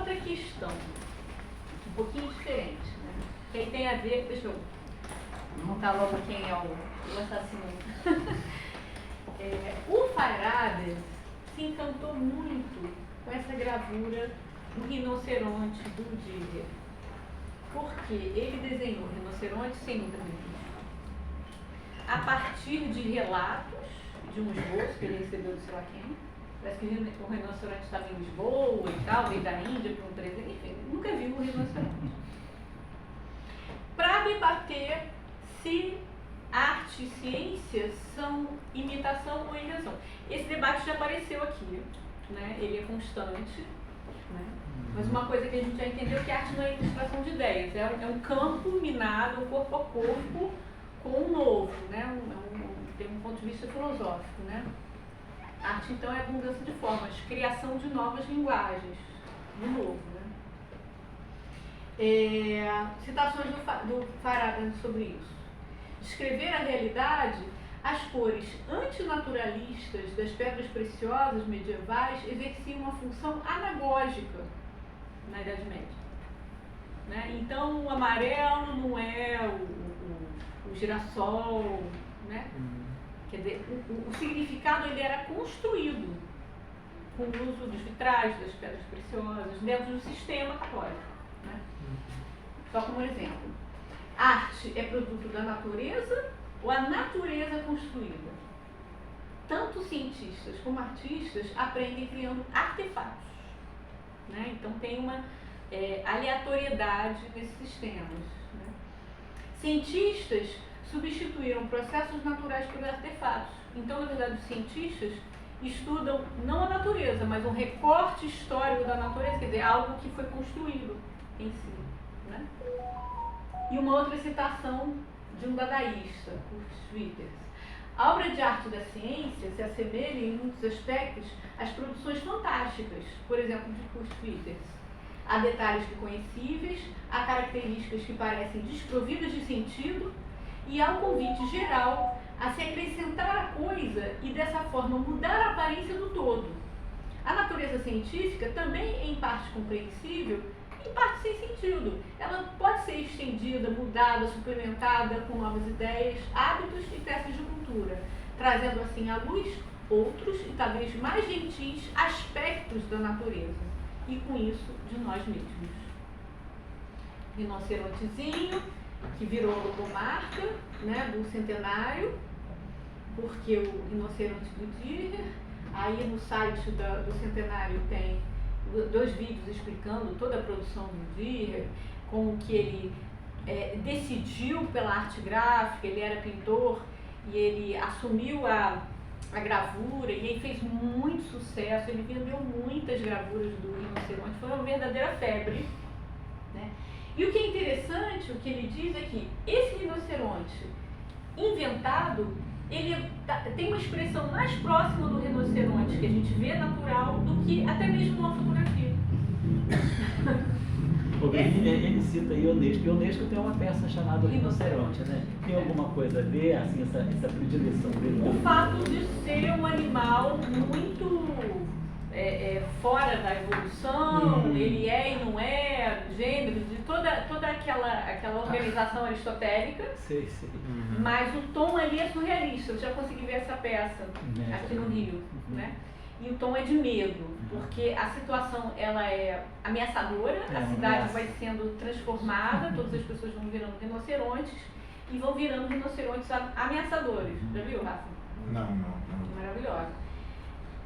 outra questão, um pouquinho diferente, né? Que aí tem a ver, deixa eu contar logo quem é o assassino. O Feyerabend se encantou muito com essa gravura do rinoceronte do Dürer, porque ele desenhou o rinoceronte sem nunca ter visto, a partir de relatos de um esboço que ele recebeu de sei lá quem. Parece que o rinoceronte estava em Lisboa e tal, veio da Índia para um presente, enfim, nunca viu o rinoceronte. Para debater se arte e ciência são imitação ou invenção. Esse debate já apareceu aqui, né? Ele é constante, né? Mas uma coisa que a gente já entendeu é que a arte não é ilustração de ideias, é um campo minado, corpo a corpo, com um novo, né? Tem um ponto de vista filosófico, né? A arte, então, é abundância de formas, criação de novas linguagens, de novo, né? Citações do Feyerabend sobre isso. Descrever a realidade, as cores antinaturalistas das pedras preciosas medievais exerciam uma função anagógica na Idade Média, né? Então, o amarelo não é o girassol, né? Quer dizer, o significado ele era construído com o uso dos vitrais, das pedras preciosas, dentro do sistema católico, né? Só como exemplo. Arte é produto da natureza ou a natureza construída? Tanto cientistas como artistas aprendem criando artefatos, né? Então tem uma aleatoriedade nesses sistemas, né? Cientistas substituíram processos naturais por artefatos. Então, na verdade, os cientistas estudam não a natureza, mas um recorte histórico da natureza, quer dizer, algo que foi construído em si, né? E uma outra citação de um dadaísta, Kurt Schwitters. A obra de arte da ciência se assemelha em muitos aspectos às produções fantásticas, por exemplo, de Kurt Schwitters. Há detalhes reconhecíveis, há características que parecem desprovidas de sentido, e há um convite geral a se acrescentar a coisa e dessa forma mudar a aparência do todo. A natureza científica também é em parte compreensível, em parte sem sentido. Ela pode ser estendida, mudada, suplementada com novas ideias, hábitos e peças de cultura, trazendo assim à luz outros e talvez mais gentis aspectos da natureza e com isso de nós mesmos. Rinocerontezinho, que virou logomarca, né, do centenário, porque o rinoceronte do Dürer, aí no site do centenário tem 2 vídeos explicando toda a produção do Dürer, como que ele decidiu pela arte gráfica, ele era pintor e ele assumiu a gravura e ele fez muito sucesso, ele vendeu muitas gravuras do rinoceronte, foi uma verdadeira febre, né? E o que é interessante, o que ele diz é que esse rinoceronte inventado, ele tem uma expressão mais próxima do rinoceronte que a gente vê natural do que até mesmo uma fotografia. Ele cita Ionesco. Ionesco tem uma peça chamada Rinoceronte, né? Tem alguma coisa a ver, assim, essa predileção dele? O fato de ser um animal muito fora da evolução, ele é e não é, gênero, de toda aquela organização aristotélica, Sei. mas o tom ali é surrealista. Eu já consegui ver essa peça aqui no Rio, né? E o tom é de medo, porque a situação ela é ameaçadora, a cidade vai sendo transformada, todas as pessoas vão virando rinocerontes e vão virando rinocerontes ameaçadores. Já viu, Rafa? Não. Maravilhosa.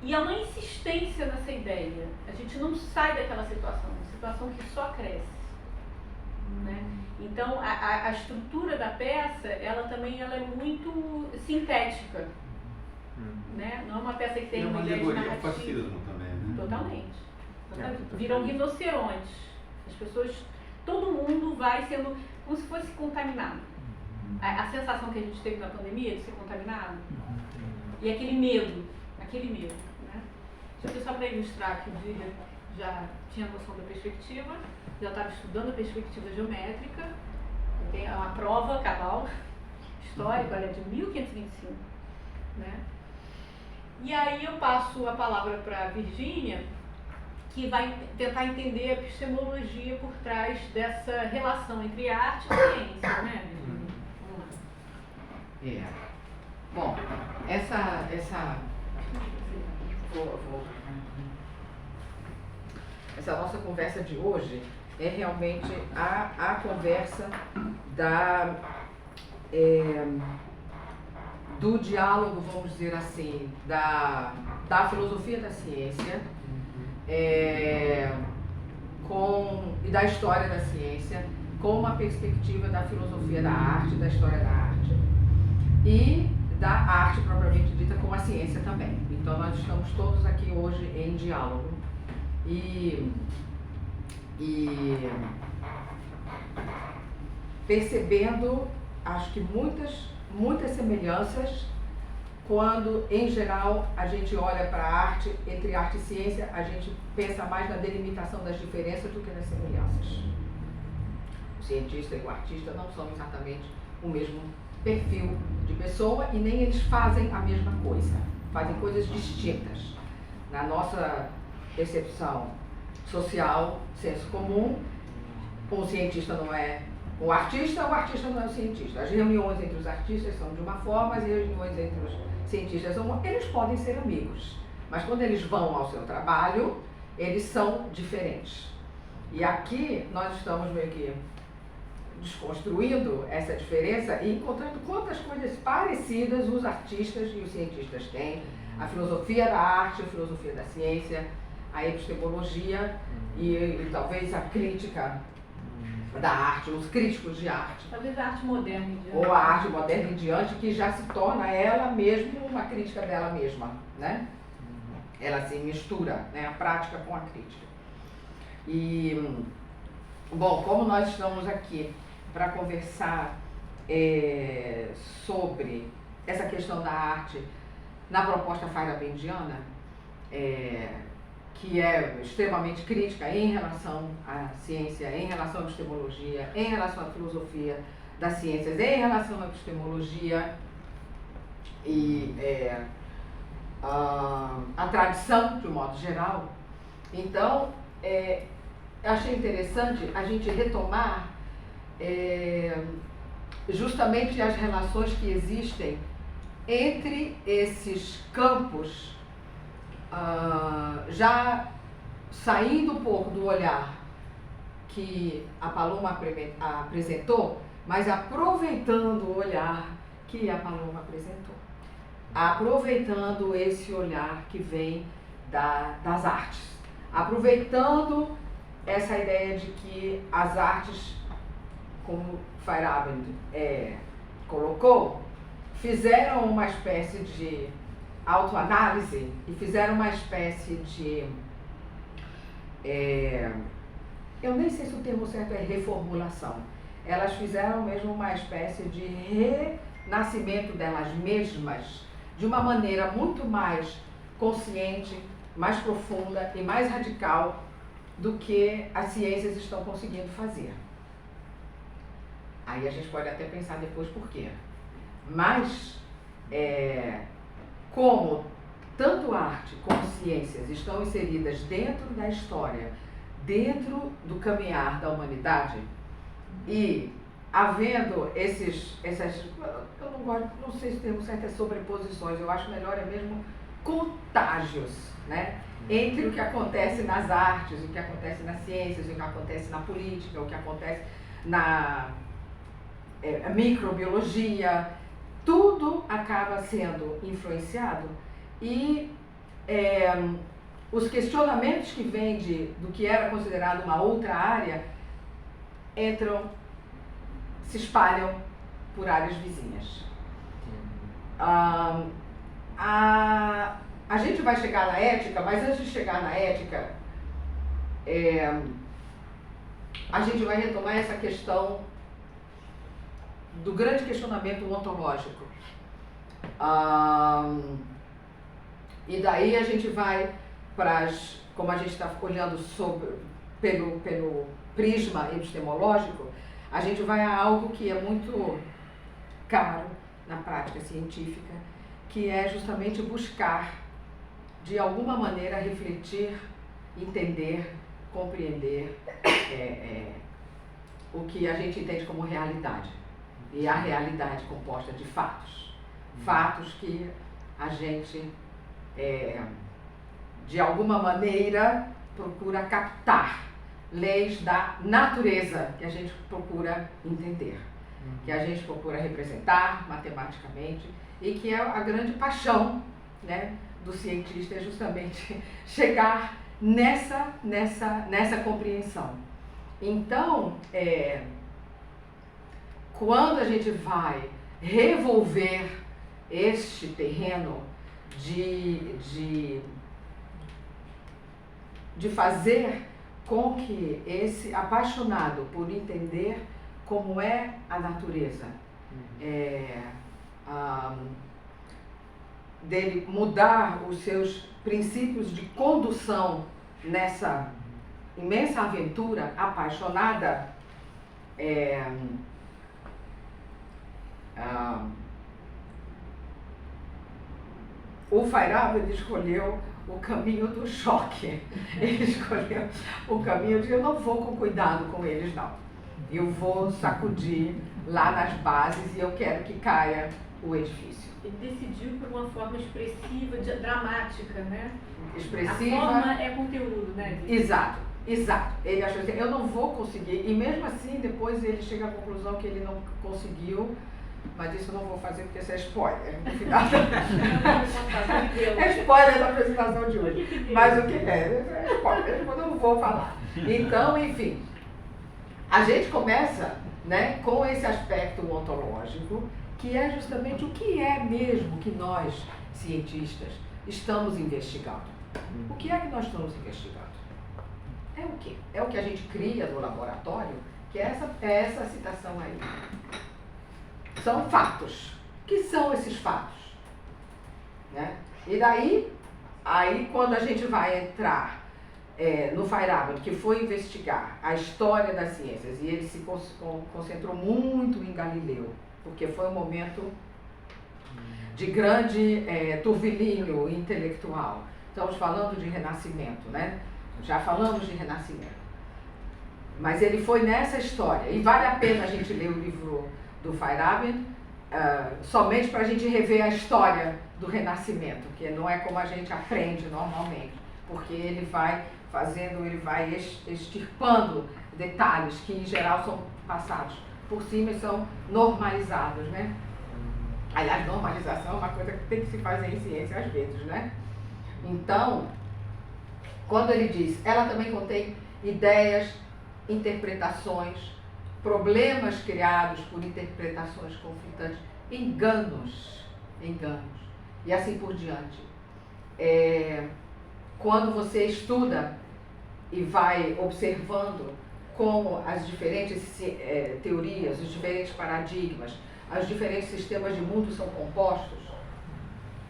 E há uma insistência nessa ideia. A gente não sai daquela situação, uma situação que só cresce, né? Então, a estrutura da peça, ela é muito sintética, né? Não é uma peça que tem uma ideia de narrativa. Fascismo também, né? Totalmente. Viram rinocerontes. As pessoas, todo mundo vai sendo como se fosse contaminado. A sensação que a gente teve na pandemia de ser contaminado. E aquele medo, né? Só para ilustrar que o Dürer já tinha noção da perspectiva, já estava estudando a perspectiva geométrica, tem uma prova cabal histórica, olha, de 1525, né? E aí eu passo a palavra para a Virgínia, que vai tentar entender a epistemologia por trás dessa relação entre arte e ciência, né? Bom, essa nossa conversa de hoje é realmente a conversa do diálogo, vamos dizer assim, da filosofia da ciência e da história da ciência com uma perspectiva da filosofia da arte, da história da arte e da arte propriamente dita com a ciência também. Então nós estamos todos aqui hoje em diálogo e percebendo, acho que muitas semelhanças quando, em geral, a gente olha para a arte, entre arte e ciência, a gente pensa mais na delimitação das diferenças do que nas semelhanças. O cientista e o artista não são exatamente o mesmo perfil de pessoa e nem eles fazem a mesma coisa, fazem coisas distintas. Na nossa percepção social, senso comum, o cientista não é o artista não é o cientista. As reuniões entre os artistas são de uma forma, as reuniões entre os cientistas são, eles podem ser amigos, mas quando eles vão ao seu trabalho, eles são diferentes. E aqui nós estamos meio que desconstruindo essa diferença e encontrando quantas coisas parecidas os artistas e os cientistas têm. A filosofia da arte, a filosofia da ciência, a epistemologia e talvez a crítica da arte, os críticos de arte. Talvez a arte moderna em diante. Ou a arte moderna em diante, que já se torna ela mesma uma crítica dela mesma, né? Ela se mistura, né, a prática com a crítica. E, bom, como nós estamos aqui para conversar sobre essa questão da arte na proposta feyerabindiana, que é extremamente crítica em relação à ciência, em relação à epistemologia, em relação à filosofia das ciências, em relação à epistemologia e a tradição, de um modo geral. Então, achei interessante a gente retomar justamente as relações que existem entre esses campos, já saindo um pouco do olhar que a Paloma apresentou, mas aproveitando o olhar que a Paloma apresentou. Aproveitando esse olhar que vem das artes. Aproveitando essa ideia de que as artes, como Feyerabend colocou, fizeram uma espécie de autoanálise e fizeram uma espécie de... eu nem sei se o termo certo é reformulação. Elas fizeram mesmo uma espécie de renascimento delas mesmas de uma maneira muito mais consciente, mais profunda e mais radical do que as ciências estão conseguindo fazer. Aí a gente pode até pensar depois por quê. Mas, como tanto arte como ciências estão inseridas dentro da história, dentro do caminhar da humanidade, e havendo essas, eu não sei se o termo certo é sobreposições, eu acho melhor mesmo contágios, né? Entre o que acontece nas artes, o que acontece nas ciências, o que acontece na política, o que acontece na microbiologia, tudo acaba sendo influenciado e os questionamentos que vêm do que era considerado uma outra área se espalham por áreas vizinhas. A gente vai chegar na ética, mas antes de chegar na ética, a gente vai retomar essa questão do grande questionamento ontológico. E daí a gente vai para como a gente está olhando pelo prisma epistemológico, a gente vai a algo que é muito caro na prática científica, que é justamente buscar, de alguma maneira, refletir entender, compreender o que a gente entende como realidade. E a realidade composta de fatos. Fatos que a gente, de alguma maneira, procura captar. Leis da natureza que a gente procura entender, que a gente procura representar matematicamente e que é a grande paixão, né, do cientista, é justamente chegar nessa compreensão. Então, quando a gente vai revolver este terreno de fazer com que esse apaixonado por entender como é a natureza, dele mudar os seus princípios de condução nessa imensa aventura apaixonada, o Feyerabend escolheu o caminho do choque. Ele escolheu o caminho de eu não vou com cuidado com eles, não. Eu vou sacudir lá nas bases e eu quero que caia o edifício. Ele decidiu por uma forma expressiva, dramática, né? Expressiva. A forma é conteúdo, né? Exato. Ele achou assim, eu não vou conseguir. E mesmo assim, depois ele chega à conclusão que ele não conseguiu. Mas isso eu não vou fazer porque isso é spoiler. No final é spoiler da apresentação de hoje. Mas o que é spoiler, eu não vou falar. Então, enfim, a gente começa, né, com esse aspecto ontológico, que é justamente o que é mesmo que nós, cientistas, estamos investigando. O que é que nós estamos investigando? É o quê? É o que a gente cria no laboratório, que é essa citação aí. São fatos. O que são esses fatos? Né? E daí, quando a gente vai entrar no Feyerabend, que foi investigar a história das ciências, e ele se concentrou muito em Galileu, porque foi um momento de grande turbilínio intelectual. Estamos falando de Renascimento, né? Já falamos de Renascimento. Mas ele foi nessa história, e vale a pena a gente ler o livro do Feyerabend, somente para a gente rever a história do Renascimento, que não é como a gente aprende normalmente, porque ele vai extirpando detalhes que em geral são passados por cima e são normalizados, né? Aliás, normalização é uma coisa que tem que se fazer em ciência às vezes, né? Então, quando ele diz, ela também contém ideias, interpretações, problemas criados por interpretações conflitantes, enganos, e assim por diante. Quando você estuda e vai observando como as diferentes teorias, os diferentes paradigmas, os diferentes sistemas de mundo são compostos,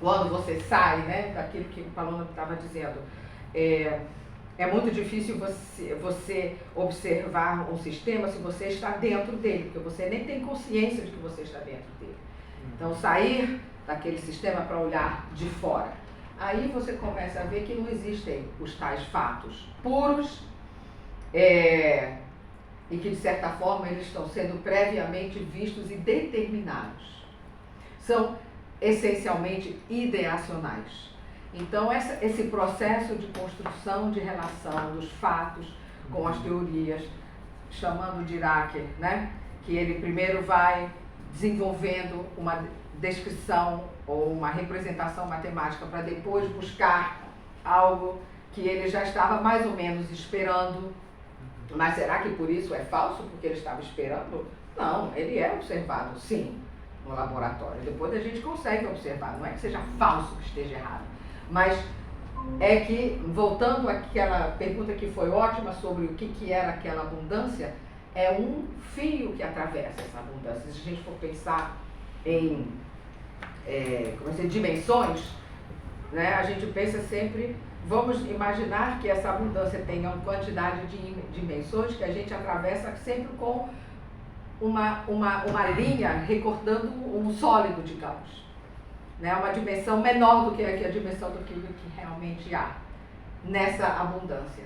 quando você sai, né, daquilo que o Paloma estava dizendo, é muito difícil você observar um sistema se você está dentro dele, porque você nem tem consciência de que você está dentro dele. Então, sair daquele sistema para olhar de fora. Aí você começa a ver que não existem os tais fatos puros, e que, de certa forma, eles estão sendo previamente vistos e determinados. São essencialmente ideacionais. Então, esse processo de construção de relação dos fatos com as teorias, chamando Dirac, né, que ele primeiro vai desenvolvendo uma descrição ou uma representação matemática para depois buscar algo que ele já estava mais ou menos esperando. Mas será que por isso é falso, porque ele estava esperando? Não, ele é observado, sim, no laboratório. Depois a gente consegue observar, não é que seja falso que esteja errado. Mas é que, voltando àquela pergunta que foi ótima sobre o que era aquela abundância, é um fio que atravessa essa abundância. Se a gente for pensar em dimensões, né, a gente pensa sempre, vamos imaginar que essa abundância tenha uma quantidade de dimensões que a gente atravessa sempre com uma linha recortando um sólido, digamos. Né, uma dimensão menor do que a dimensão do que realmente há. nessa abundância.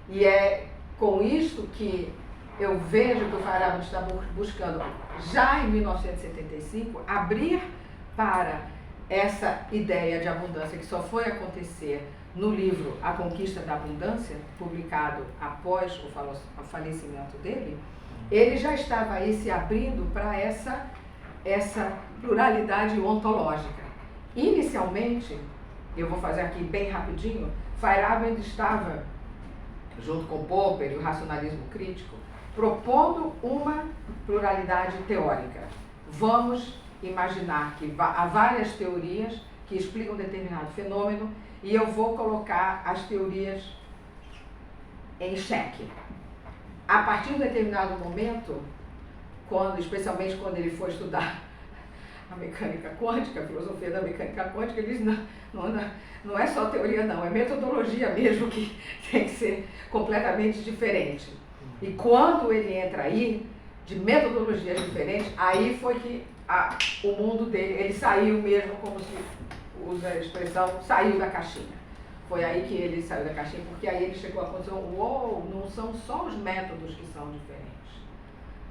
E é com isto que eu vejo que o Feyerabend está buscando, já em 1975, abrir para essa ideia de abundância que só foi acontecer no livro A Conquista da Abundância, publicado após o falecimento dele. Ele já estava aí se abrindo para essa pluralidade ontológica. Inicialmente, eu vou fazer aqui bem rapidinho, Feyerabend estava, junto com Popper e o racionalismo crítico, propondo uma pluralidade teórica. Vamos imaginar que há várias teorias que explicam determinado fenômeno e eu vou colocar as teorias em xeque. A partir de um determinado momento, especialmente quando ele foi estudar a mecânica quântica, a filosofia da mecânica quântica, ele diz, não é só teoria não, é metodologia mesmo que tem que ser completamente diferente. E quando ele entra aí, de metodologias diferentes, aí foi que o mundo dele, ele saiu mesmo, como se usa a expressão, saiu da caixinha. Foi aí que ele saiu da caixinha, porque aí ele chegou à conclusão, não são só os métodos que são diferentes.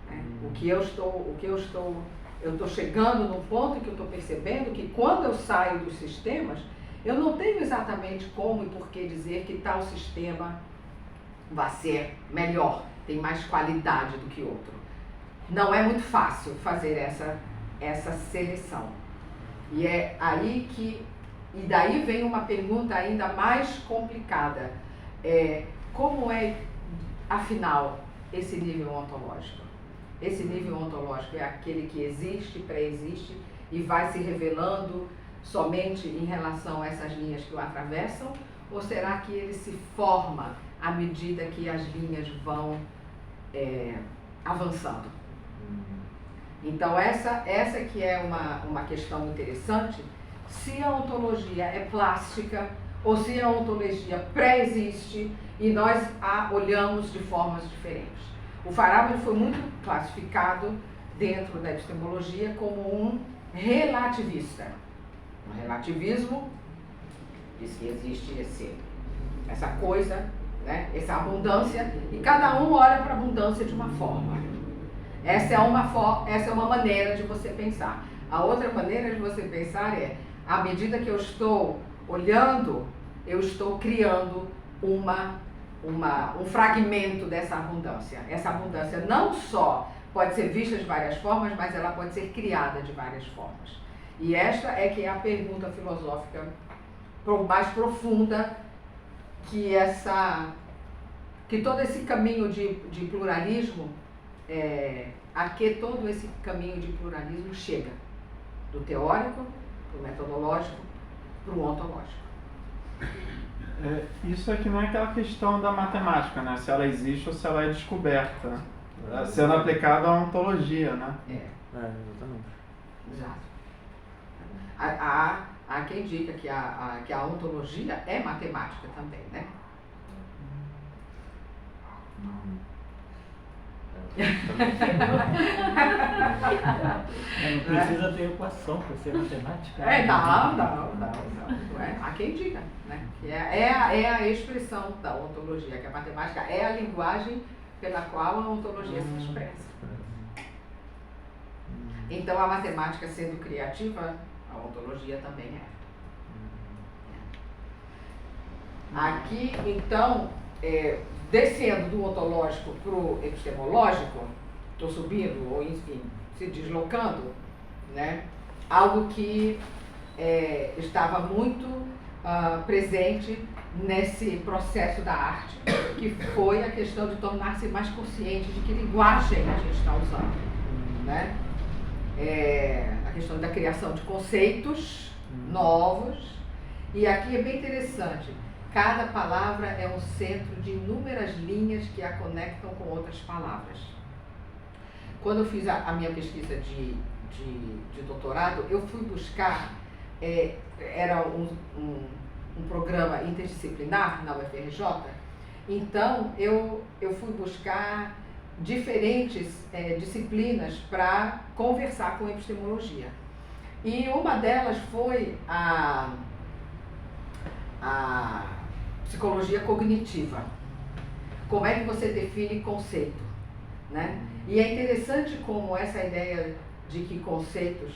Né? Eu estou chegando num ponto em que eu estou percebendo que quando eu saio dos sistemas, eu não tenho exatamente como e por que dizer que tal sistema vai ser melhor, tem mais qualidade do que outro. Não é muito fácil fazer essa seleção. E é aí e daí vem uma pergunta ainda mais complicada. Como é, afinal, esse nível ontológico? Esse nível ontológico é aquele que existe, pré-existe e vai se revelando somente em relação a essas linhas que o atravessam? Ou será que ele se forma à medida que as linhas vão avançando? Então essa que é uma questão interessante, se a ontologia é plástica ou se a ontologia pré-existe e nós a olhamos de formas diferentes. O Feyerabend foi muito classificado dentro da epistemologia como um relativista. O relativismo diz que existe essa coisa, né, essa abundância, e cada um olha para a abundância de uma forma. Essa é uma maneira de você pensar. A outra maneira de você pensar é, à medida que eu estou olhando, eu estou criando um fragmento dessa abundância. Essa abundância não só pode ser vista de várias formas, mas ela pode ser criada de várias formas. E esta é que é a pergunta filosófica mais profunda que todo esse caminho de pluralismo, a que todo esse caminho de pluralismo chega, do teórico, para o metodológico, para o ontológico. Isso é que não é aquela questão da matemática, né? Se ela existe ou se ela é descoberta, sendo aplicada à ontologia, né? Exatamente. Exato. Há quem diga que a ontologia é matemática também, né? Não precisa ter equação para ser matemática. Não é? Há quem diga, né? Que é a expressão da ontologia, que a matemática é a linguagem pela qual a ontologia se expressa. Então, a matemática sendo criativa, a ontologia também é. Aqui, então, descendo do ontológico para o epistemológico, estou subindo, ou enfim, se deslocando, né? Algo que estava muito presente nesse processo da arte, que foi a questão de tornar-se mais consciente de que linguagem a gente está usando, né? A questão da criação de conceitos novos, e aqui é bem interessante. Cada palavra é um centro de inúmeras linhas que a conectam com outras palavras. Quando eu fiz a minha pesquisa de doutorado, eu fui buscar, era um programa interdisciplinar na UFRJ, então eu fui buscar diferentes disciplinas para conversar com epistemologia. E uma delas foi a psicologia cognitiva. Como é que você define conceito, né? E é interessante como essa ideia de que conceitos,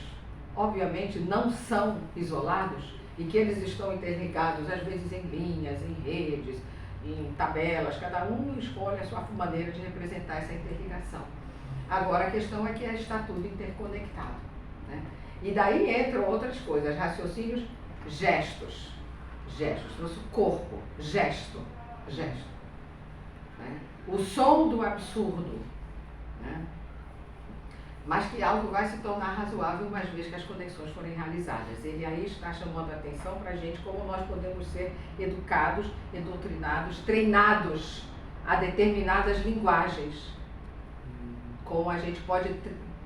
obviamente, não são isolados e que eles estão interligados, às vezes em linhas, em redes, em tabelas, cada um escolhe a sua maneira de representar essa interligação. Agora, a questão é que está tudo interconectado, né? E daí entram outras coisas, raciocínios, gestos, trouxe corpo, gesto, né? O som do absurdo, né? Mas que algo vai se tornar razoável uma vez que as conexões forem realizadas. Ele aí está chamando a atenção para a gente como nós podemos ser educados, doutrinados, treinados a determinadas linguagens. Como a gente pode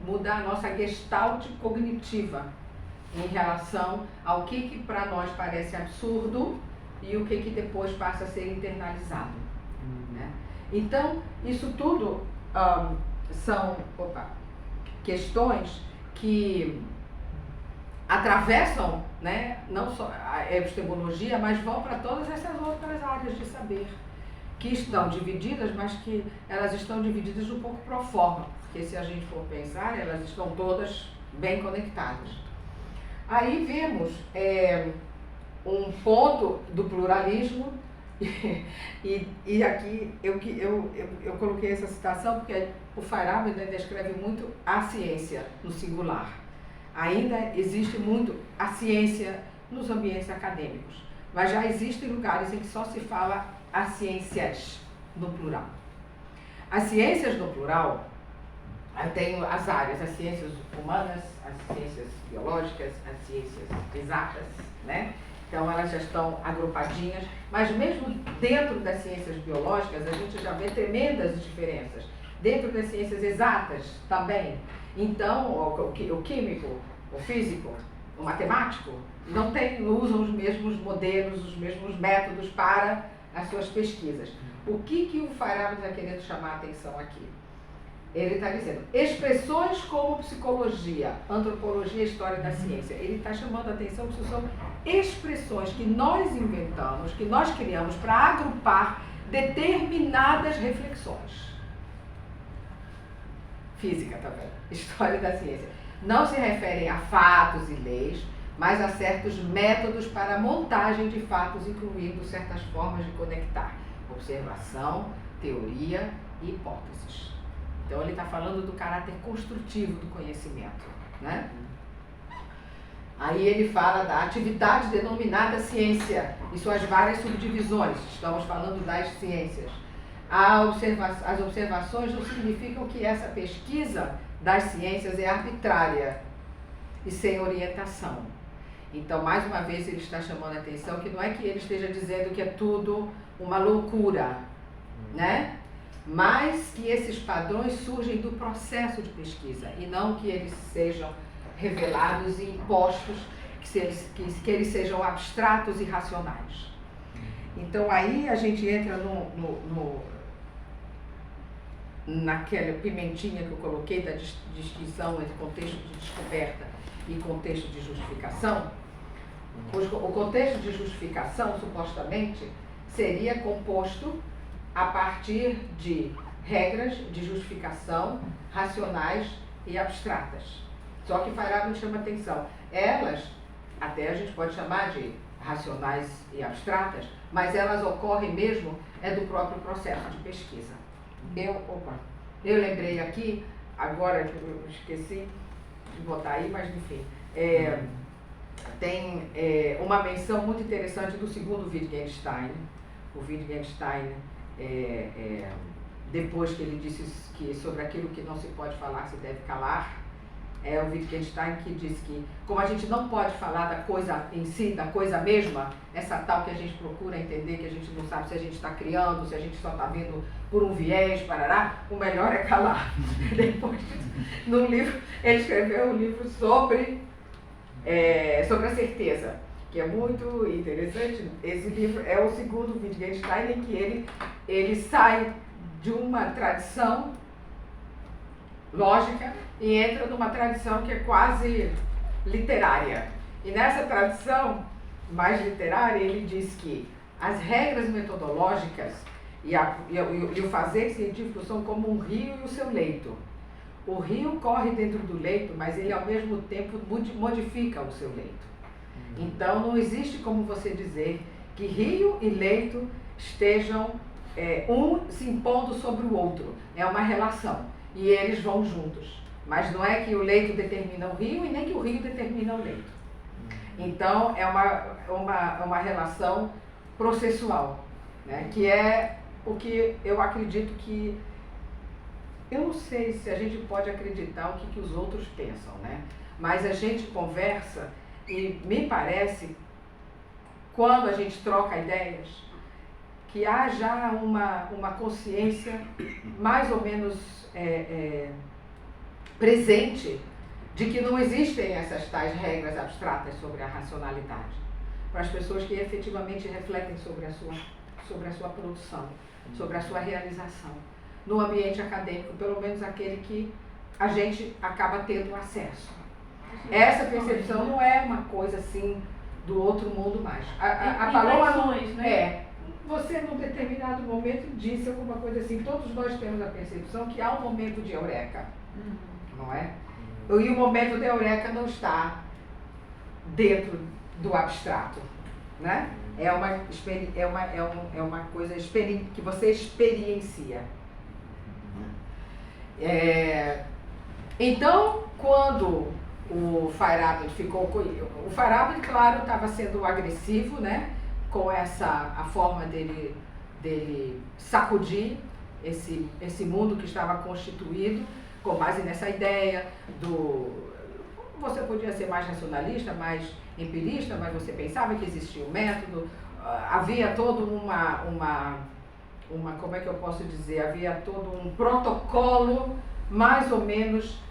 mudar a nossa gestalt cognitiva em relação ao que para nós parece absurdo e o que depois passa a ser internalizado, né? Então, isso tudo são questões que atravessam, né, não só a epistemologia, mas vão para todas essas outras áreas de saber, que estão divididas, mas que elas estão divididas um pouco pro forma, porque se a gente for pensar, elas estão todas bem conectadas. Aí vemos um ponto do pluralismo, e aqui eu coloquei essa citação porque o Feyerabend ainda descreve muito a ciência no singular. Ainda existe muito a ciência nos ambientes acadêmicos, mas já existem lugares em que só se fala as ciências no plural. As ciências no plural, eu tenho as áreas, as ciências humanas, as ciências biológicas, as ciências exatas, né? Então elas já estão agrupadinhas, mas mesmo dentro das ciências biológicas a gente já vê tremendas diferenças. Dentro das ciências exatas também. Então o químico, o físico, o matemático não usam os mesmos modelos, os mesmos métodos para as suas pesquisas. O que o Feyerabend está querendo chamar a atenção aqui? Ele está dizendo, expressões como psicologia, antropologia, história da ciência. Ele está chamando a atenção que são expressões que nós inventamos, que nós criamos para agrupar determinadas reflexões. Física também, história da ciência. Não se referem a fatos e leis, mas a certos métodos para a montagem de fatos, incluindo certas formas de conectar observação, teoria e hipóteses. Então ele está falando do caráter construtivo do conhecimento, né? Aí ele fala da atividade denominada ciência e suas várias subdivisões. Estamos falando das ciências. As observações não significam que essa pesquisa das ciências é arbitrária e sem orientação. Então, mais uma vez, ele está chamando a atenção que não é que ele esteja dizendo que é tudo uma loucura, né? Mas que esses padrões surgem do processo de pesquisa e não que eles sejam revelados e impostos, que eles sejam abstratos e racionais. Então aí a gente entra naquela pimentinha que eu coloquei da distinção entre contexto de descoberta e contexto de justificação. O contexto de justificação, supostamente, seria composto a partir de regras de justificação racionais e abstratas. Só que Feyerabend chama atenção. Elas, até a gente pode chamar de racionais e abstratas, mas elas ocorrem mesmo do próprio processo de pesquisa. Eu lembrei aqui, agora que eu esqueci de botar aí, mas enfim, tem uma menção muito interessante do segundo Wittgenstein. O Wittgenstein, depois que ele disse que sobre aquilo que não se pode falar se deve calar, é o Wittgenstein que diz que, como a gente não pode falar da coisa em si, da coisa mesma, essa tal que a gente procura entender, que a gente não sabe se a gente está criando, se a gente só está vendo por um viés, parará, o melhor é calar. Depois, no livro, ele escreveu um livro sobre a certeza, que é muito interessante. Esse livro é o segundo Wittgenstein, em que ele sai de uma tradição lógica e entra numa tradição que é quase literária. E nessa tradição mais literária, ele diz que as regras metodológicas e o fazer científico são como um rio e o seu leito. O rio corre dentro do leito, mas ele ao mesmo tempo modifica o seu leito. Então não existe como você dizer que rio e leito estejam um se impondo sobre o outro. É uma relação e eles vão juntos. Mas não é que o leito determina o rio e nem que o rio determina o leito. Então é uma relação processual, né? Que é o que eu acredito que... Eu não sei se a gente pode acreditar o que os outros pensam, né? Mas a gente conversa e me parece, quando a gente troca ideias, que há já uma consciência mais ou menos presente de que não existem essas tais regras abstratas sobre a racionalidade, para as pessoas que efetivamente refletem sobre a sua produção, sobre a sua realização, no ambiente acadêmico, pelo menos aquele que a gente acaba tendo acesso. Essa percepção não é uma coisa assim do outro mundo mais. A Paloma não, né? Você num determinado momento disse alguma coisa assim, todos nós temos a percepção que há um momento de eureka, não é? E o momento da eureka não está dentro do abstrato, né? É uma coisa que você experiencia. Então, quando o Feyerabend ficou... O Feyerabend, claro, estava sendo agressivo, né? Com a forma dele sacudir esse mundo que estava constituído, com base nessa ideia do... Você podia ser mais racionalista, mais empirista, mas você pensava que existia um método, havia todo como é que eu posso dizer, havia todo um protocolo mais ou menos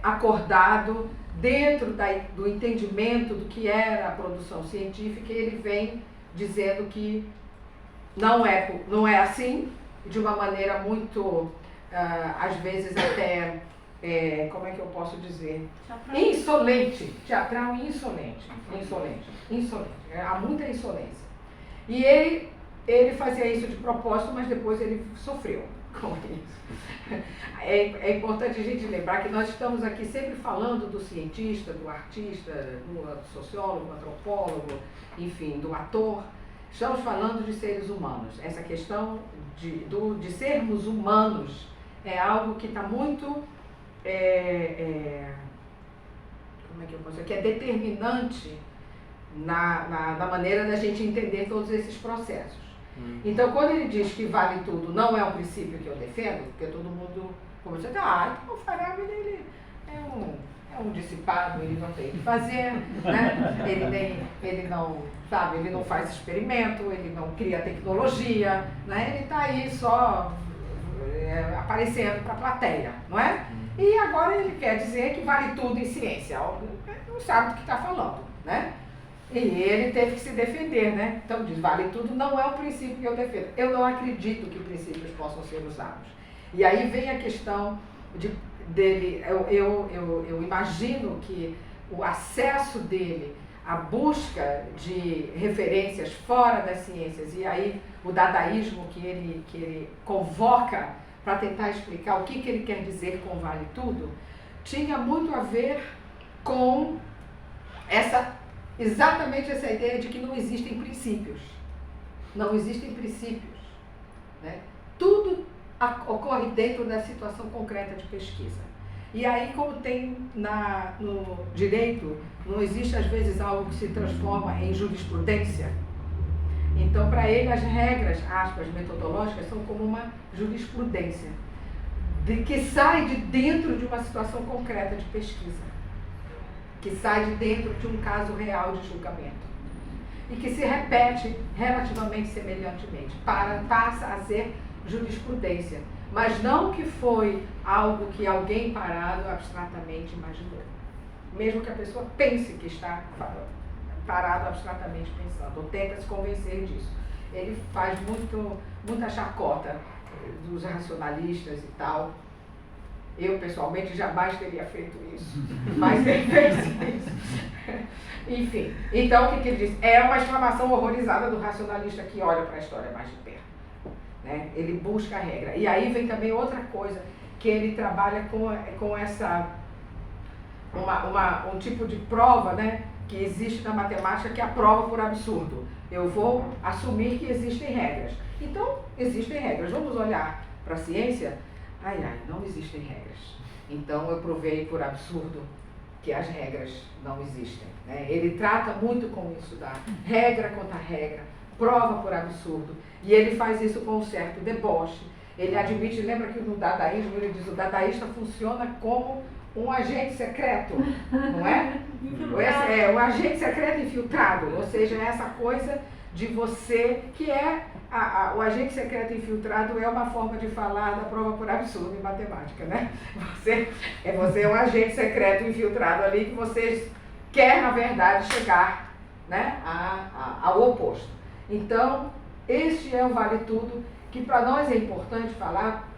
acordado dentro do entendimento do que era a produção científica, e ele vem dizendo que não é assim, de uma maneira muito, às vezes até, como é que eu posso dizer, insolente, teatral e insolente. Há muita insolência. E ele fazia isso de propósito, mas depois ele sofreu com isso. É importante a gente lembrar que nós estamos aqui sempre falando do cientista, do artista, do sociólogo, do antropólogo, enfim, do ator. Estamos falando de seres humanos. Essa questão de sermos humanos é algo que está muito, como é que eu posso dizer, que é determinante na maneira da gente entender todos esses processos. Então, quando ele diz que vale tudo não é um princípio que eu defendo, porque todo mundo começa a dizer, então o Feyerabend ele é um dissipado, ele não tem o que fazer, né? Ele não, sabe, ele não faz experimento, ele não cria tecnologia, né? Ele está aí só aparecendo para a plateia, não é? E agora ele quer dizer que vale tudo em ciência, ele não sabe do que está falando, né? E ele teve que se defender, né? Então diz, vale tudo não é um princípio que eu defendo. Eu não acredito que princípios possam ser usados. E aí vem a questão dele, eu imagino que o acesso dele à busca de referências fora das ciências, e aí o dadaísmo que ele convoca para tentar explicar o que ele quer dizer com vale tudo, tinha muito a ver com exatamente essa ideia de que não existem princípios. Não existem princípios, né? Tudo ocorre dentro da situação concreta de pesquisa. E aí, como tem no direito, não existe às vezes algo que se transforma em jurisprudência. Então, para ele, as regras, aspas, metodológicas são como uma jurisprudência que sai de dentro de uma situação concreta de pesquisa, que sai de dentro de um caso real de julgamento e que se repete relativamente semelhantemente, passa a ser jurisprudência, mas não que foi algo que alguém parado abstratamente imaginou, mesmo que a pessoa pense que está parado abstratamente pensando, ou tenta se convencer disso. Ele faz muita chacota dos racionalistas e tal, Eu, pessoalmente, jamais teria feito isso, mas ele fez isso. Enfim, então o que ele diz? É uma exclamação horrorizada do racionalista que olha para a história mais de perto. Né? Ele busca a regra. E aí vem também outra coisa, que ele trabalha com essa, um tipo de prova, né, que existe na matemática, que é a prova por absurdo. Eu vou assumir que existem regras. Então, existem regras. Vamos olhar para a ciência? Não existem regras. Então, eu provei por absurdo que as regras não existem. Né? Ele trata muito com isso da regra contra regra, prova por absurdo. E ele faz isso com um certo deboche. Ele admite, lembra que no dadaísmo ele diz, o dadaísta funciona como um agente secreto, não é? O agente secreto infiltrado, ou seja, essa coisa de você, que é o agente secreto infiltrado é uma forma de falar da prova por absurdo em matemática, né? Você é um agente secreto infiltrado ali que você quer, na verdade, chegar, né, ao oposto. Então, este é o vale tudo, que para nós é importante falar.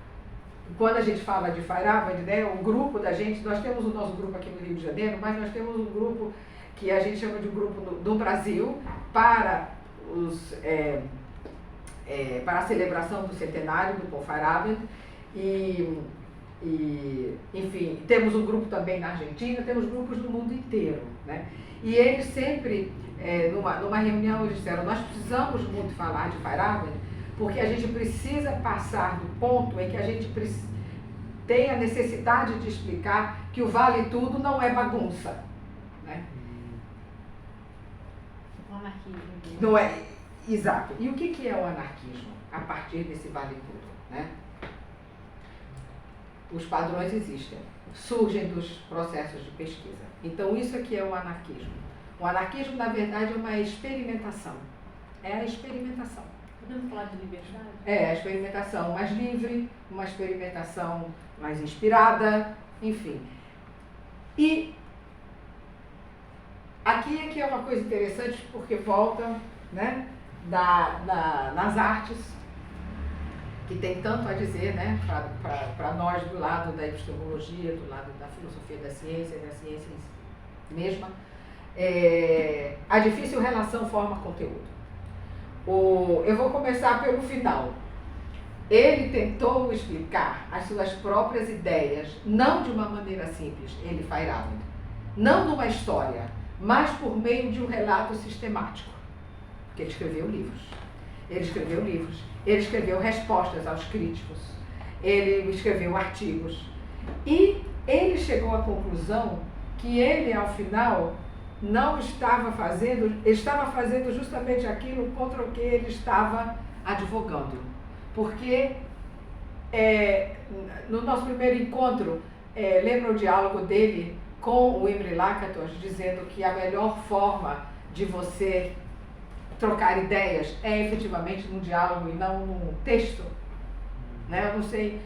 Quando a gente fala de Feyerabend, né, o grupo da gente, nós temos o nosso grupo aqui no Rio de Janeiro, mas nós temos um grupo que a gente chama de grupo do Brasil para para a celebração do centenário do Paul Feyerabend e, enfim, temos um grupo também na Argentina, temos grupos no mundo inteiro, né? E eles sempre, numa reunião, eles disseram, nós precisamos muito falar de Feyerabend, porque a gente precisa passar do ponto em que a gente tem a necessidade de explicar que o vale tudo não é bagunça, né? O anarquismo. Não é, exato. E o que é o anarquismo a partir desse vale tudo, né? Os padrões existem, surgem dos processos de pesquisa. Então isso aqui é o anarquismo. O anarquismo, na verdade, é uma experimentação. É a experimentação. Podemos falar de liberdade? É, a experimentação mais livre, uma experimentação mais inspirada, enfim. E aqui é que é uma coisa interessante, porque volta, né, nas artes, que tem tanto a dizer, né, para nós do lado da epistemologia, do lado da filosofia da ciência mesma. A difícil relação forma-conteúdo. Eu vou começar pelo final. Ele tentou explicar as suas próprias ideias, não de uma maneira simples, ele Feyerabend, não numa história, mas por meio de um relato sistemático. Porque ele escreveu livros. Ele escreveu respostas aos críticos, ele escreveu artigos. E ele chegou à conclusão que ele, ao final, não estava fazendo justamente aquilo contra o que ele estava advogando. Porque no nosso primeiro encontro, lembra o diálogo dele com o Imre Lakatos, dizendo que a melhor forma de você trocar ideias é efetivamente num diálogo e não num texto? Né? Eu não sei,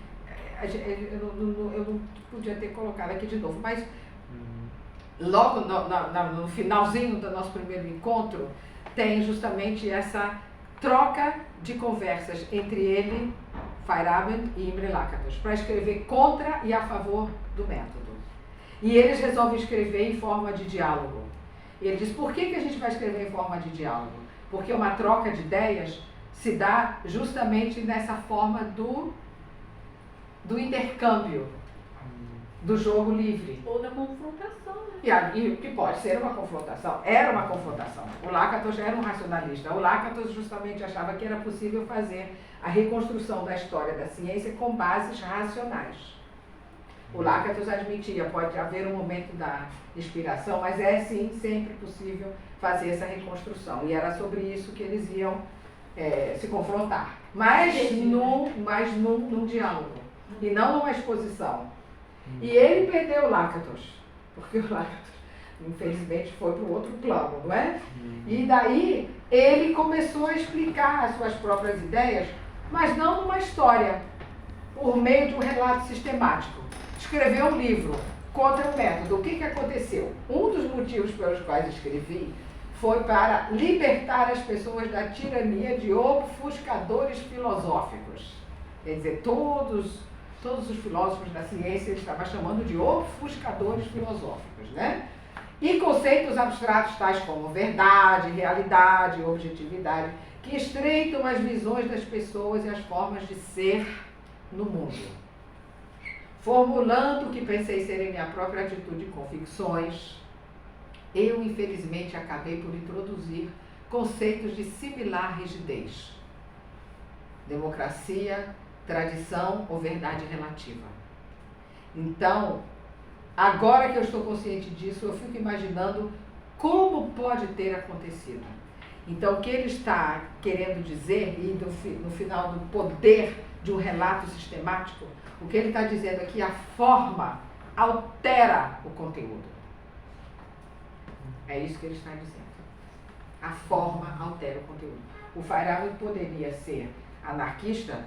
eu não podia ter colocado aqui de novo, mas logo no finalzinho do nosso primeiro encontro, tem justamente essa troca de conversas entre ele, Feyerabend e Imre Lakatos, para escrever contra e a favor do método. E eles resolvem escrever em forma de diálogo. E ele diz, por que a gente vai escrever em forma de diálogo? Porque uma troca de ideias se dá justamente nessa forma do intercâmbio, do jogo livre. Ou da confrontação, né? E que pode ser uma confrontação. Era uma confrontação. O Lakatos era um racionalista. O Lakatos justamente achava que era possível fazer a reconstrução da história da ciência com bases racionais. O Lakatos admitia, pode haver um momento da inspiração, mas é sim sempre possível fazer essa reconstrução. E era sobre isso que eles iam se confrontar. Mas num diálogo, e não numa exposição. E ele perdeu o Lakatos, porque o Lakatos, infelizmente, foi para o outro plano, não é? E daí ele começou a explicar as suas próprias ideias, mas não numa história, por meio de um relato sistemático. Escreveu um livro contra o método. O que aconteceu? Um dos motivos pelos quais escrevi foi para libertar as pessoas da tirania de ofuscadores filosóficos. Quer dizer, todos todos os filósofos da ciência ele estava chamando de ofuscadores filosóficos, né? E conceitos abstratos tais como verdade, realidade, objetividade, que estreitam as visões das pessoas e as formas de ser no mundo. Formulando o que pensei serem minha própria atitude e convicções, eu infelizmente acabei por introduzir conceitos de similar rigidez. Democracia, tradição ou verdade relativa. Então, agora que eu estou consciente disso, eu fico imaginando como pode ter acontecido. Então, o que ele está querendo dizer, e no final do poder de um relato sistemático, o que ele está dizendo é que a forma altera o conteúdo. É isso que ele está dizendo. A forma altera o conteúdo. O Feyerabend poderia ser anarquista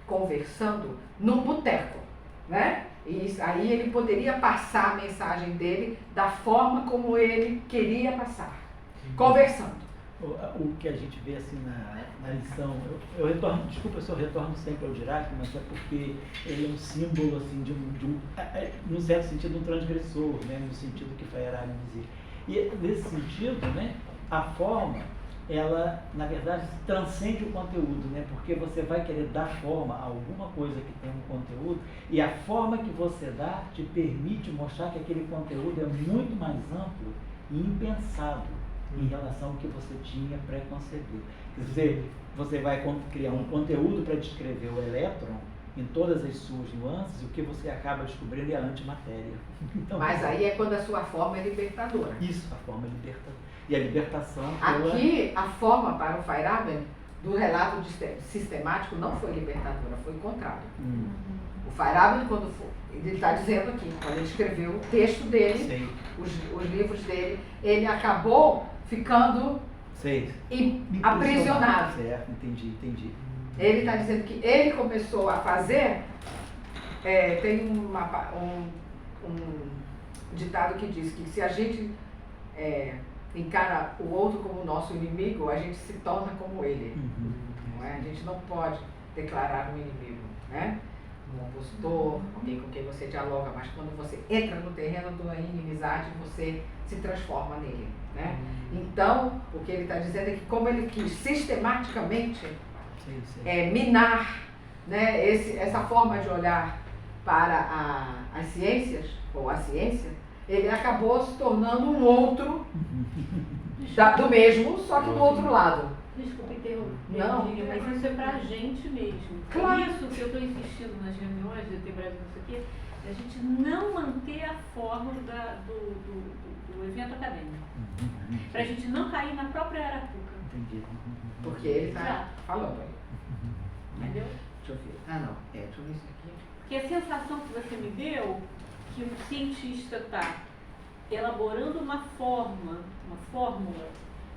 conversando num boteco, né? E aí ele poderia passar a mensagem dele da forma como ele queria passar, conversando. O que a gente vê assim na lição, eu retorno, desculpa se eu retorno sempre ao Dirac, mas é porque ele é um símbolo assim, num certo sentido, um transgressor, né? No sentido que Feyerabend dizia. E nesse sentido, né, a forma, ela, na verdade, transcende o conteúdo, né? Porque você vai querer dar forma a alguma coisa que tem um conteúdo, e a forma que você dá te permite mostrar que aquele conteúdo é muito mais amplo e impensado em relação ao que você tinha pré-concebido. Quer dizer, você vai criar um conteúdo para descrever o elétron em todas as suas nuances, e o que você acaba descobrindo é a antimatéria. Então, mas aí é quando a sua forma é libertadora. Isso, a forma é libertadora. E a libertação... Aqui, a forma para o Feyerabend do relato sistemático não foi libertadora, foi o contrário. O Feyerabend, ele está dizendo aqui, quando ele escreveu o texto dele, os livros dele, ele acabou ficando aprisionado. Certo, entendi. Ele está dizendo que ele começou a fazer, tem um ditado que diz que se a gente encara o outro como nosso inimigo, a gente se torna como ele. Não é? A gente não pode declarar um inimigo, né? Um opositor, alguém com quem você dialoga, mas quando você entra no terreno da inimizade, você se transforma nele, né? Então, o que ele está dizendo é que como ele quis sistematicamente minar, né, essa forma de olhar para as ciências, ou a ciência, ele acabou se tornando um outro do mesmo, só que do outro lado. Desculpa interromper, Não, mas isso é pra gente mesmo. Claro. Isso que eu estou insistindo nas reuniões do ET Brasil, isso aqui, é a gente não manter a forma do evento acadêmico. Para a gente não cair na própria arapuca. Entendi. Porque ele está falando aí. Entendeu? Deixa eu ver. Deixa eu ver isso aqui. Porque a sensação que você me deu, que um cientista está elaborando uma fórmula,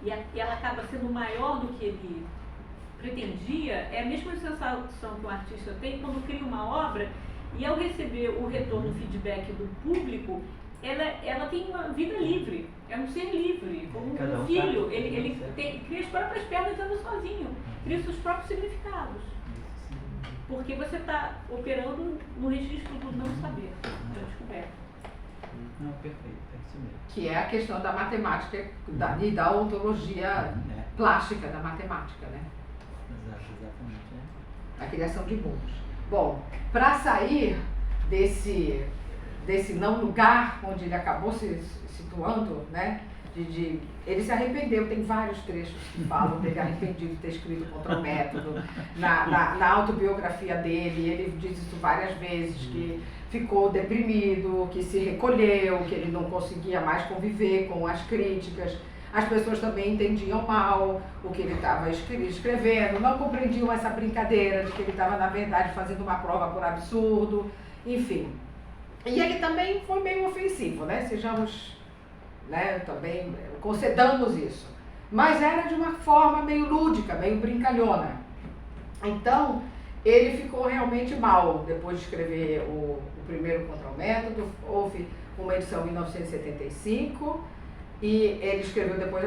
e ela acaba sendo maior do que ele pretendia, é a mesma sensação que o artista tem quando cria uma obra e ao receber o retorno, o feedback do público, ela tem uma vida livre, é um ser livre, como um filho, ele cria as próprias pernas e anda sozinho, cria seus próprios significados. Porque você está operando no registro do não saber, da descoberta. Não, perfeito, é isso mesmo. Que é a questão da matemática e da ontologia plástica da matemática, né? Exatamente. A criação de mundos. Bom, para sair desse não lugar onde ele acabou se situando, né? Ele se arrependeu, tem vários trechos que falam dele arrependido de ter escrito contra o método. Na autobiografia dele, ele diz isso várias vezes, que ficou deprimido, que se recolheu, que ele não conseguia mais conviver com as críticas. As pessoas também entendiam mal o que ele estava escrevendo, não compreendiam essa brincadeira de que ele estava, na verdade, fazendo uma prova por absurdo, enfim. E ele também foi meio ofensivo, né? Sejamos, né, também concedamos isso. Mas era de uma forma meio lúdica, meio brincalhona. Então, ele ficou realmente mal depois de escrever o primeiro Contra o Método. Houve uma edição em 1975 e ele escreveu depois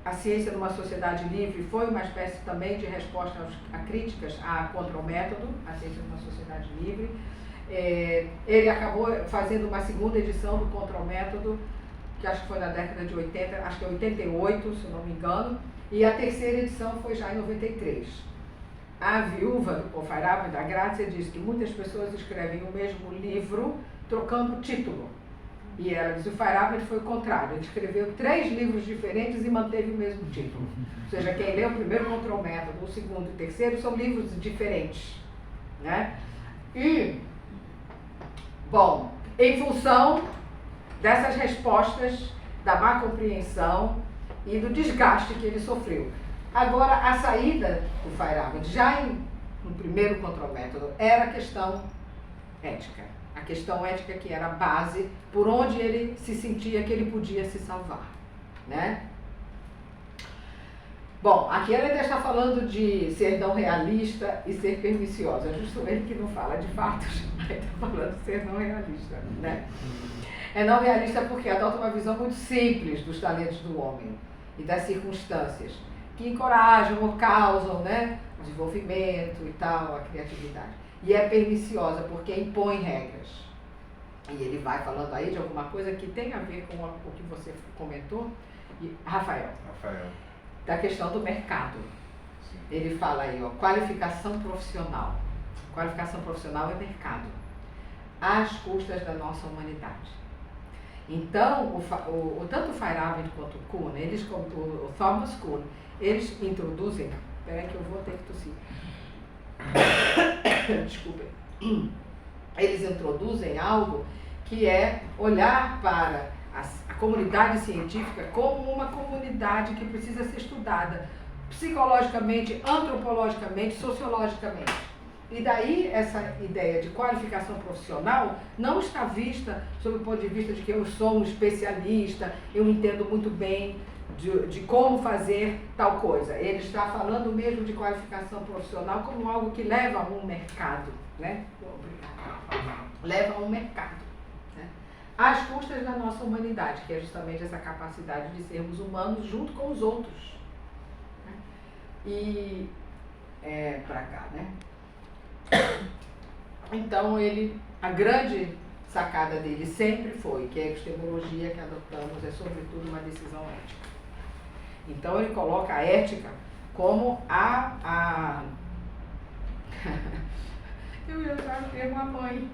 A Ciência numa Sociedade Livre foi uma espécie também de resposta a críticas contra o método, A Ciência numa Sociedade Livre. Ele acabou fazendo uma segunda edição do Contra o Método, que acho que foi na década de 80, acho que é 88, se eu não me engano, e a terceira edição foi já em 93. A viúva do Paul Feyerabend, da Grazia, diz que muitas pessoas escrevem o mesmo livro trocando o título. E ela diz, o Feyerabend foi o contrário, ele escreveu 3 livros diferentes e manteve o mesmo título. Ou seja, quem lê o primeiro Contra o Método, o segundo e o terceiro são livros diferentes, né? E, bom, em função dessas respostas, da má compreensão e do desgaste que ele sofreu. Agora, a saída do Feyerabend, já no primeiro Contra o Método, era a questão ética. A questão ética que era a base por onde ele se sentia que ele podia se salvar, né? Bom, aqui ela ainda está falando de ser não realista e ser perniciosa. É justo ele que não fala de fatos, mas está falando de ser não realista, né? É não realista porque adota uma visão muito simples dos talentos do homem e das circunstâncias, que encorajam ou causam, né, o desenvolvimento e tal, a criatividade. E é perniciosa porque impõe regras. E ele vai falando aí de alguma coisa que tem a ver com o que você comentou, Rafael, da questão do mercado. Sim. Ele fala aí, ó, qualificação profissional. Qualificação profissional é mercado, às custas da nossa humanidade. Então, tanto o Feyerabend quanto o Kuhn, o Thomas Kuhn, eles introduzem, peraí que eu vou ter que tossir, desculpem, eles introduzem algo que é olhar para a comunidade científica como uma comunidade que precisa ser estudada psicologicamente, antropologicamente, sociologicamente. E daí essa ideia de qualificação profissional não está vista sob o ponto de vista de que eu sou um especialista, eu entendo muito bem de como fazer tal coisa. Ele está falando mesmo de qualificação profissional como algo que leva a um mercado, né? Leva a um mercado, né? Às custas da nossa humanidade, que é justamente essa capacidade de sermos humanos junto com os outros, né? E para cá, né? Então a grande sacada dele sempre foi que a epistemologia que adotamos é sobretudo uma decisão ética. Então ele coloca a ética como eu ia usar o termo a mãe,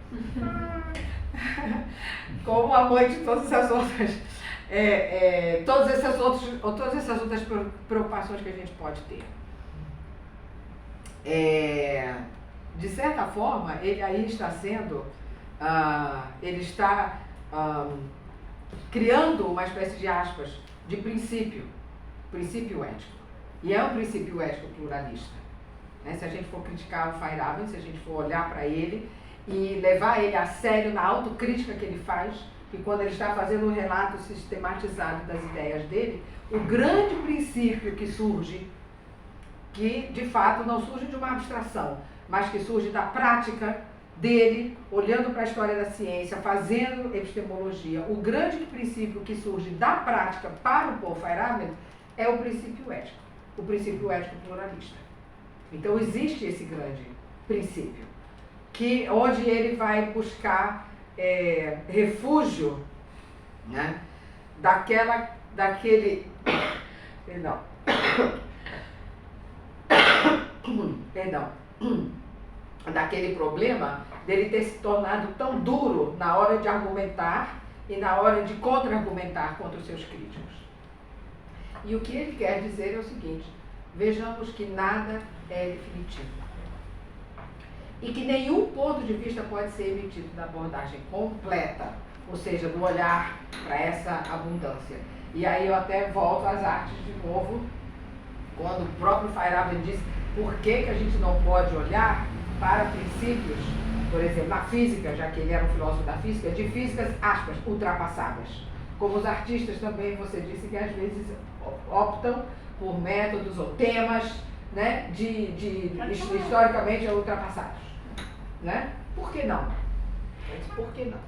como a mãe de todas as outras, todas essas outras preocupações que a gente pode ter. De certa forma, ele aí está sendo, ele está criando uma espécie de aspas, de princípio ético. E é um princípio ético pluralista. Né? Se a gente for criticar o Feyerabend, se a gente for olhar para ele e levar ele a sério na autocrítica que ele faz, que quando ele está fazendo um relato sistematizado das ideias dele, o grande princípio que surge, que de fato não surge de uma abstração, mas que surge da prática dele, olhando para a história da ciência, fazendo epistemologia. O grande princípio que surge da prática para o Paul Feyerabend é o princípio ético pluralista. Então existe esse grande princípio, onde ele vai buscar refúgio, né, daquele problema dele ter se tornado tão duro na hora de argumentar e na hora de contra-argumentar contra os seus críticos. E o que ele quer dizer é o seguinte: vejamos que nada é definitivo. E que nenhum ponto de vista pode ser emitido da abordagem completa, ou seja, do olhar para essa abundância. E aí eu até volto às artes de novo, quando o próprio Feyerabend diz por que a gente não pode olhar para princípios, por exemplo, na física, já que ele era um filósofo da física, de físicas, aspas, ultrapassadas. Como os artistas também, você disse que às vezes optam por métodos ou temas, né, historicamente ultrapassados. Né? Por que não? Por que não?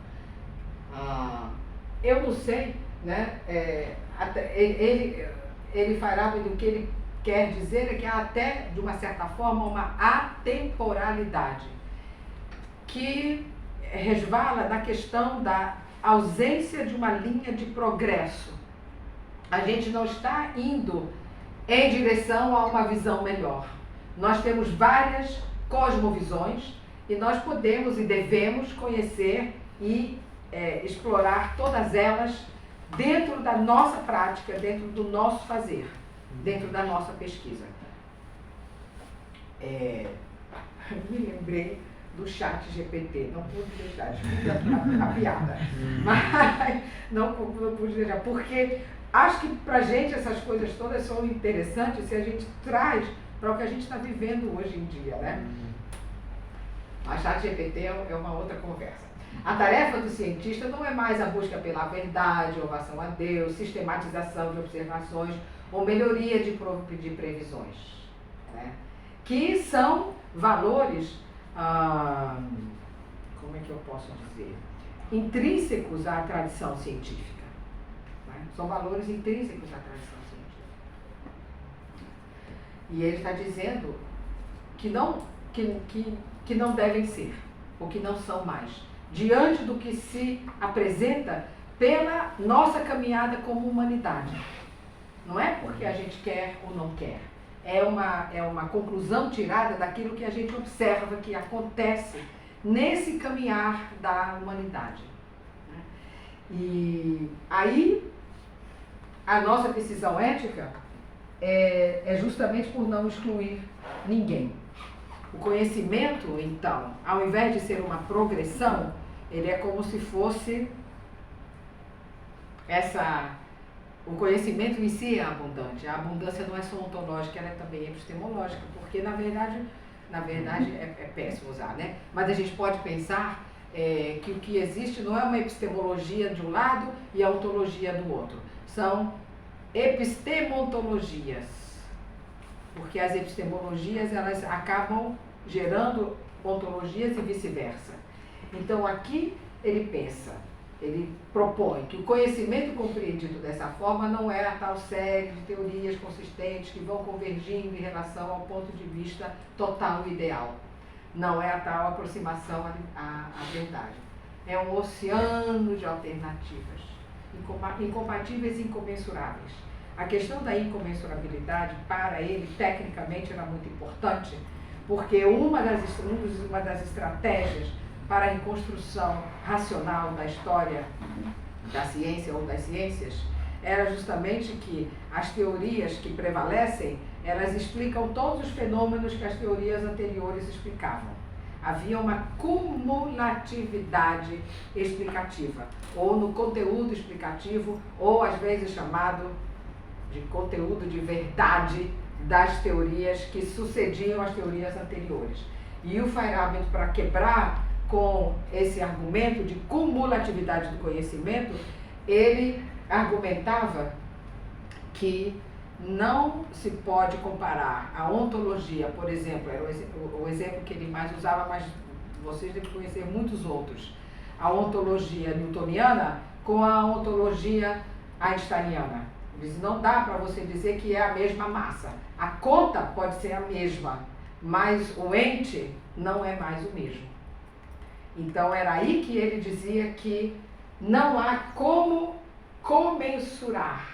Eu não sei, né? ele Feyerabend, o que ele quer dizer é que há até, de uma certa forma, uma atemporalidade que resvala na questão da ausência de uma linha de progresso. A gente não está indo em direção a uma visão melhor. Nós temos várias cosmovisões e nós podemos e devemos conhecer e explorar todas elas dentro da nossa prática, dentro do nosso fazer, dentro da nossa pesquisa. Me lembrei do chat GPT, não pude deixar, desculpa a piada, mas não pude deixar, porque acho que pra gente essas coisas todas são interessantes se a gente traz para o que a gente está vivendo hoje em dia, né? A chat GPT é uma outra conversa. A tarefa do cientista não é mais a busca pela verdade, ovação a Deus, sistematização de observações ou melhoria de previsões, né? Que são valores, como é que eu posso dizer, intrínsecos à tradição científica, né? São valores intrínsecos à tradição científica. E ele está dizendo que não devem ser, ou que não são mais, diante do que se apresenta pela nossa caminhada como humanidade. Não é porque a gente quer ou não quer. É uma conclusão tirada daquilo que a gente observa que acontece nesse caminhar da humanidade. E aí, a nossa decisão ética é justamente por não excluir ninguém. O conhecimento, então, ao invés de ser uma progressão, ele é como se fosse o conhecimento em si é abundante. A abundância não é só ontológica, ela é também epistemológica, porque na verdade é péssimo usar, né? Mas a gente pode pensar que o que existe não é uma epistemologia de um lado e a ontologia do outro. São epistemontologias, porque as epistemologias elas acabam gerando ontologias e vice-versa. Então aqui ele propõe que o conhecimento compreendido dessa forma não é a tal série de teorias consistentes que vão convergindo em relação ao ponto de vista total e ideal. Não é a tal aproximação à verdade. É um oceano de alternativas, incompatíveis e incomensuráveis. A questão da incomensurabilidade, para ele, tecnicamente, era muito importante, porque uma das estratégias para a reconstrução racional da história da ciência ou das ciências era justamente que as teorias que prevalecem, elas explicam todos os fenômenos que as teorias anteriores explicavam. Havia uma cumulatividade explicativa, ou no conteúdo explicativo, ou às vezes chamado de conteúdo de verdade das teorias que sucediam às teorias anteriores. E o Feyerabend, para quebrar com esse argumento de cumulatividade do conhecimento, ele argumentava que não se pode comparar a ontologia, por exemplo, era o exemplo que ele mais usava, mas vocês devem conhecer muitos outros, a ontologia newtoniana com a ontologia einsteiniana. Não dá para você dizer que é a mesma massa. A conta pode ser a mesma, mas o ente não é mais o mesmo. Então era aí que ele dizia que não há como comensurar,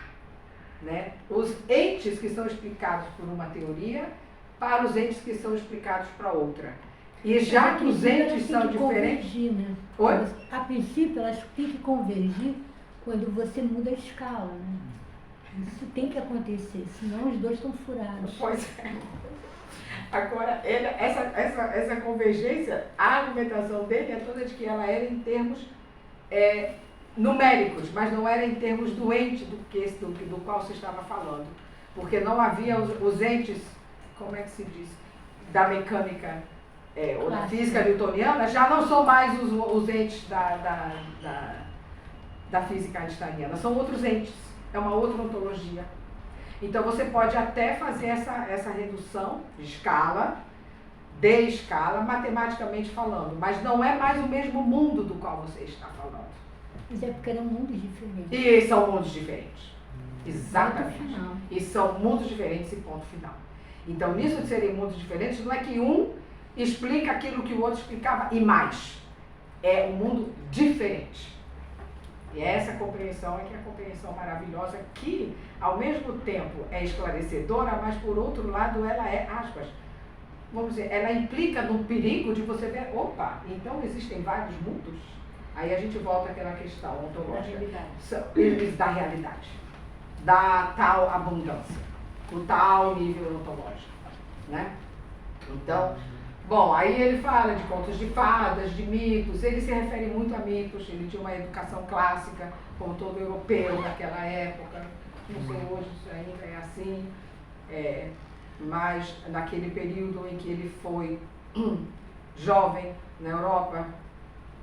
né, os entes que são explicados por uma teoria para os entes que são explicados para outra. E já que os entes são diferentes... Né? Oi? A princípio, elas têm que convergir quando você muda a escala, né? Isso tem que acontecer, senão os dois estão furados. Pois é. Agora, essa convergência, a argumentação dele é toda de que ela era em termos numéricos, mas não era em termos do ente do qual se estava falando. Porque não havia os entes, como é que se diz, da mecânica ou da física newtoniana, já não são mais os entes da física einsteiniana, são outros entes, é uma outra ontologia. Então você pode até fazer essa redução de escala, matematicamente falando, mas não é mais o mesmo mundo do qual você está falando. Mas é porque eram mundos diferentes. E são mundos diferentes. Exatamente. Ponto final. E são mundos diferentes e ponto final. Então, nisso de serem mundos diferentes, não é que um explica aquilo que o outro explicava e mais. É um mundo diferente. E essa compreensão é que é a compreensão maravilhosa que, ao mesmo tempo, é esclarecedora, mas, por outro lado, ela é, aspas, vamos dizer, ela implica no perigo de você ver, opa, então existem vários mundos? Aí a gente volta àquela questão ontológica da realidade, da tal abundância, o tal nível ontológico, né? Então, bom, aí ele fala de contos de fadas, de mitos, ele se refere muito a mitos, ele tinha uma educação clássica, como todo europeu naquela época, não sei hoje se ainda é assim, mas naquele período em que ele foi jovem na Europa,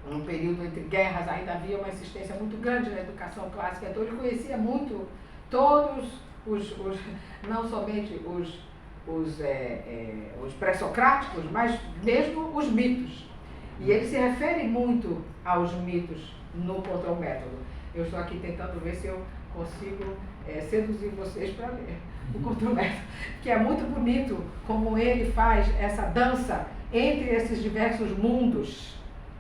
um período entre guerras, ainda havia uma insistência muito grande na educação clássica, então ele conhecia muito todos não somente os pré-socráticos, mas mesmo os mitos. E ele se refere muito aos mitos no Control Método. Eu estou aqui tentando ver se eu consigo seduzir vocês para ler o Control Método, que é muito bonito como ele faz essa dança entre esses diversos mundos,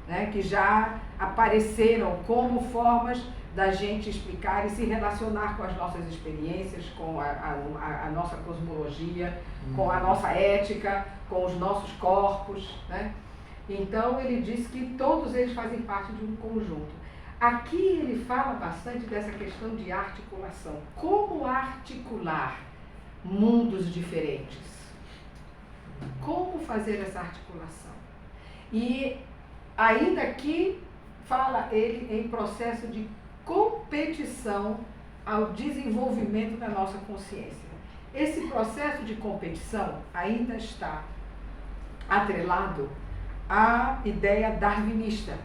né, que já apareceram como formas da gente explicar e se relacionar com as nossas experiências, com a nossa cosmologia, com a nossa ética, com os nossos corpos, né? Então ele diz que todos eles fazem parte de um conjunto. Aqui ele fala bastante dessa questão de articulação. Como articular mundos diferentes? Como fazer essa articulação? E ainda aqui fala ele em processo de competição ao desenvolvimento da nossa consciência. Esse processo de competição ainda está atrelado à ideia darwinista,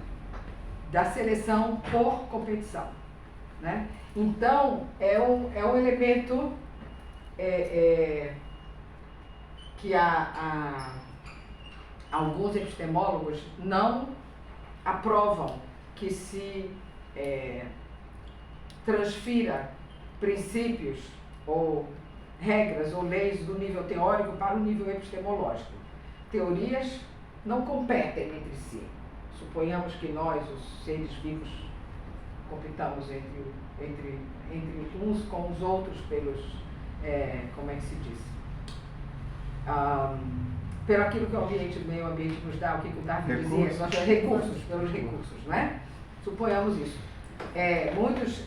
da seleção por competição, né? Então, é um elemento que alguns epistemólogos não aprovam que se transfira princípios ou regras ou leis do nível teórico para o nível epistemológico. Teorias não competem entre si. Suponhamos que nós, os seres vivos, competamos entre uns com os outros pelos, como é que se diz? Pelo aquilo que o meio ambiente nos dá, o que o Darwin dizia, pelos recursos, né? Suponhamos isso. Muitos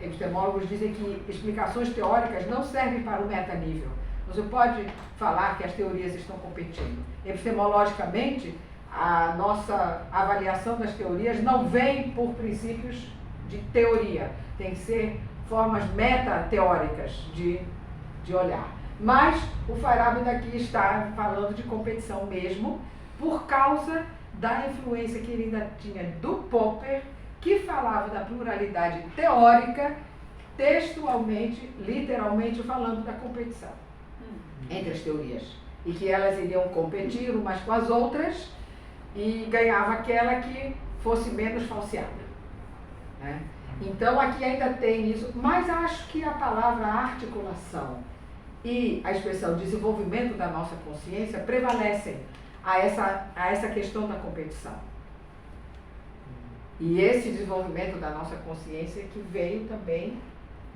epistemólogos dizem que explicações teóricas não servem para o metanível. Você pode falar que as teorias estão competindo. Epistemologicamente, a nossa avaliação das teorias não vem por princípios de teoria. Tem que ser formas metateóricas de olhar. Mas o Feyerabend aqui está falando de competição mesmo, por causa da influência que ele ainda tinha do Popper, que falava da pluralidade teórica, textualmente, literalmente falando da competição entre as teorias. E que elas iriam competir umas com as outras e ganhava aquela que fosse menos falseada, né? Então aqui ainda tem isso, mas acho que a palavra articulação e a expressão desenvolvimento da nossa consciência prevalecem a essa questão da competição. E esse desenvolvimento da nossa consciência que veio também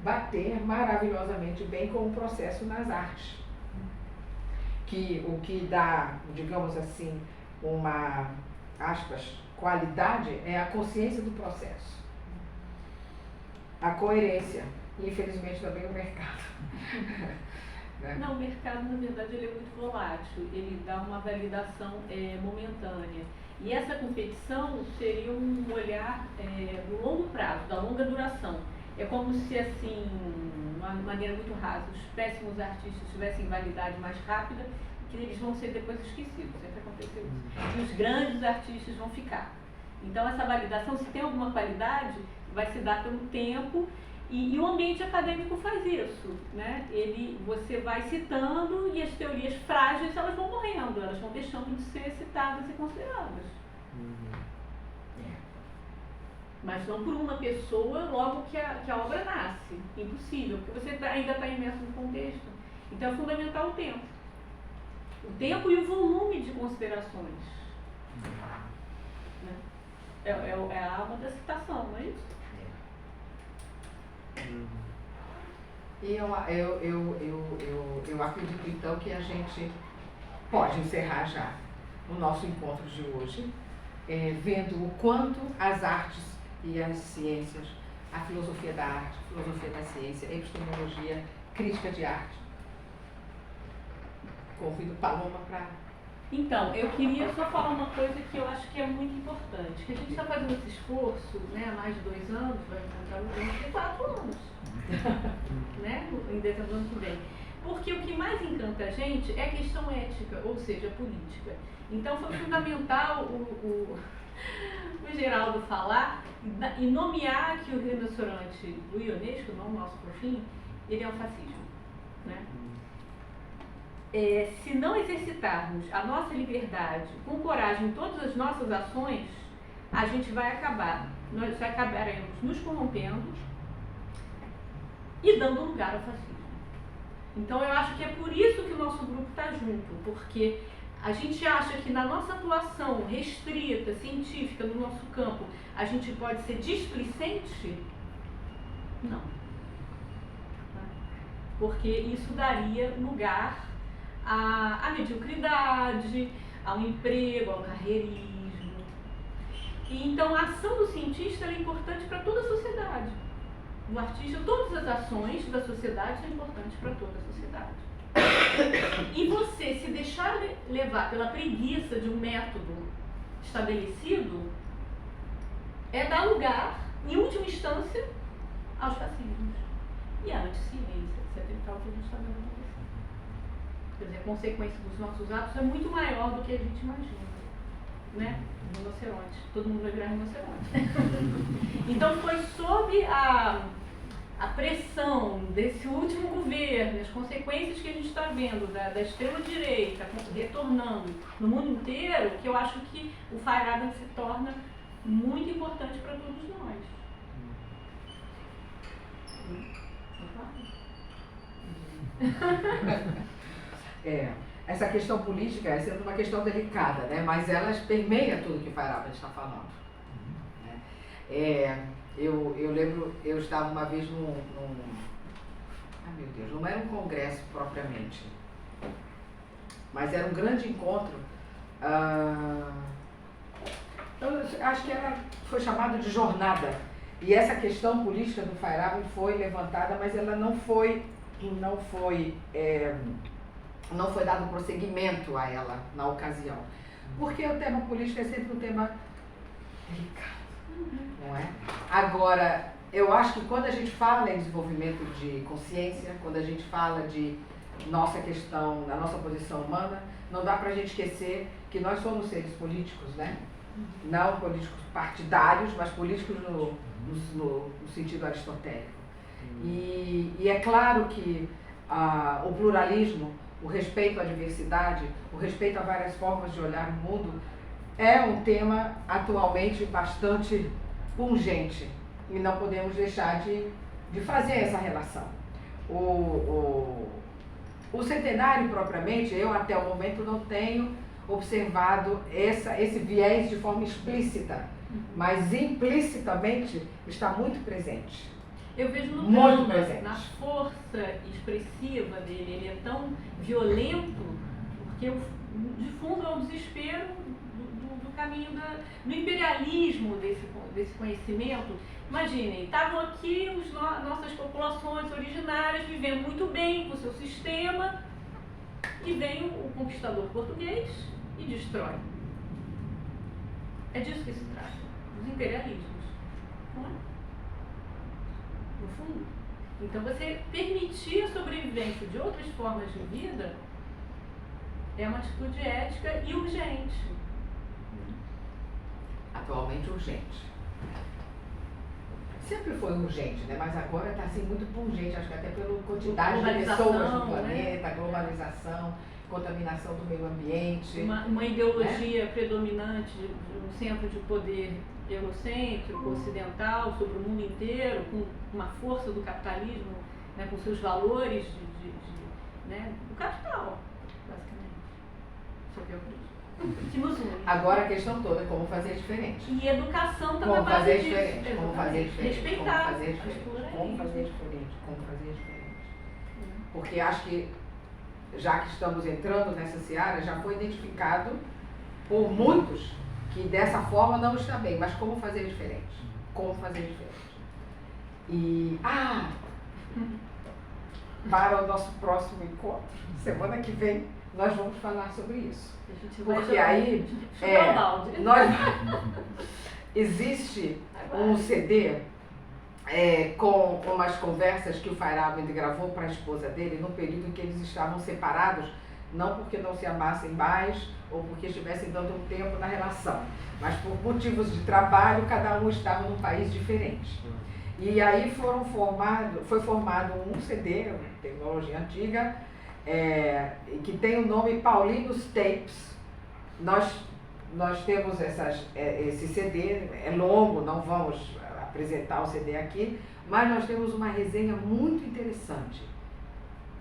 bater maravilhosamente bem com o processo nas artes. O que dá, digamos assim, uma, aspas, qualidade é a consciência do processo. A coerência. E, infelizmente, também o mercado. Não, o mercado, na verdade, ele é muito volátil. Ele dá uma validação momentânea. E essa competição seria um olhar do longo prazo, da longa duração. É como se, assim, de uma maneira muito rasa, os péssimos artistas tivessem validade mais rápida, que eles vão ser depois esquecidos. Sempre aconteceu isso. E os grandes artistas vão ficar. Então, essa validação, se tem alguma qualidade, vai se dar pelo tempo. E o ambiente acadêmico faz isso, né? Você vai citando e as teorias frágeis elas vão morrendo, elas vão deixando de ser citadas e consideradas. Mas não por uma pessoa logo que a obra nasce. Impossível, porque você ainda está imerso no contexto. Então é fundamental o tempo. O tempo e o volume de considerações. Né? É a alma da citação, não é isso? E eu acredito então que a gente pode encerrar já o nosso encontro de hoje, vendo o quanto as artes e as ciências, a filosofia da arte, a filosofia da ciência, a epistemologia, crítica de arte. Convido Paloma para... Então, eu queria só falar uma coisa que eu acho que é muito importante, que a gente está fazendo esse esforço, né, há mais de 2 anos, vai encontrar o tempo de 4 anos, né, em dezembro do ano que vem. Porque o que mais encanta a gente é a questão ética, ou seja, política. Então foi fundamental o Geraldo falar e nomear que o rinoceronte do Ionesco, não o nosso por fim, ele é um fascismo, né? Se não exercitarmos a nossa liberdade com coragem em todas as nossas ações, a gente vai acabar, nós acabaremos nos corrompendo e dando lugar ao fascismo. Então eu acho que é por isso que o nosso grupo está junto, porque a gente acha que na nossa atuação restrita, científica, no nosso campo, a gente pode ser displicente? Não. Porque isso daria lugar à mediocridade, ao emprego, ao carreirismo. E então a ação do cientista é importante para toda a sociedade. Do artista, todas as ações da sociedade são importantes para toda a sociedade. E você se deixar levar pela preguiça de um método estabelecido é dar lugar, em última instância, aos fascismos e à anticiência, etc. E tal, que a gente está vendo acontecer. Quer dizer, a consequência dos nossos atos é muito maior do que a gente imagina, né? Rinoceronte. Todo mundo vai virar rinoceronte. Então foi sob a pressão desse último governo, as consequências que a gente está vendo da extrema-direita retornando no mundo inteiro, que eu acho que o Feyerabend se torna muito importante para todos nós. Essa questão política é sempre uma questão delicada, né? Mas ela permeia tudo que o Feyerabend está falando. Eu lembro, eu estava uma vez meu Deus, não era um congresso propriamente, mas era um grande encontro, eu acho que foi chamado de jornada, e essa questão política do Feyerabend foi levantada, mas ela não foi dado prosseguimento a ela na ocasião, porque o tema político é sempre um tema delicado. Não é? Agora, eu acho que quando a gente fala em desenvolvimento de consciência, quando a gente fala de nossa questão, da nossa posição humana, não dá para a gente esquecer que nós somos seres políticos, né? Não políticos partidários, mas políticos no sentido aristotélico. E é claro que o pluralismo, o respeito à diversidade, o respeito a várias formas de olhar o mundo, é um tema atualmente bastante pungente e não podemos deixar de fazer essa relação. O centenário propriamente, eu até o momento não tenho observado esse viés de forma explícita, mas implicitamente está muito presente. Eu vejo no muito drama, presente. na força expressiva dele, ele é tão violento, porque de fundo é o desespero do caminho do imperialismo desse conhecimento. Imaginem, estavam aqui nossas populações originárias vivendo muito bem com o seu sistema e vem o conquistador português e destrói. É disso que se trata, dos imperialismos, não é? No fundo. Então você permitir a sobrevivência de outras formas de vida é uma atitude ética e urgente. Atualmente urgente. Sempre foi urgente, né? Mas agora está assim, muito pungente, acho que até pela quantidade de pessoas no planeta, globalização. contaminação do meio ambiente. Uma ideologia predominante de um centro de poder eurocêntrico, ocidental, sobre o mundo inteiro, com uma força do capitalismo, né, com seus valores né, do capital, basicamente. Isso é o que eu acredito. Que nos une. Agora a questão toda é como fazer diferente. E educação também Como é base fazer disso. diferente, como fazer diferente, Respeitar como fazer as diferente, pluralismos. como fazer diferente, como fazer diferente. Porque acho que, já que estamos entrando nessa seara, já foi identificado por muitos que dessa forma não está bem, mas como fazer diferente? Como fazer diferente? E, para o nosso próximo encontro, semana que vem, nós vamos falar sobre isso. A gente vai Porque jogar- aí, chutar o balde. existe um CD com umas conversas que o Feyerabend gravou para a esposa dele no período em que eles estavam separados, não porque não se amassem mais ou porque estivessem dando um tempo na relação, mas por motivos de trabalho, cada um estava num país diferente. E aí foi formado um CD, tecnologia antiga, que tem o nome Paulinus Tapes. Nós temos esse CD, é longo, não vamos apresentar o CD aqui, mas nós temos uma resenha muito interessante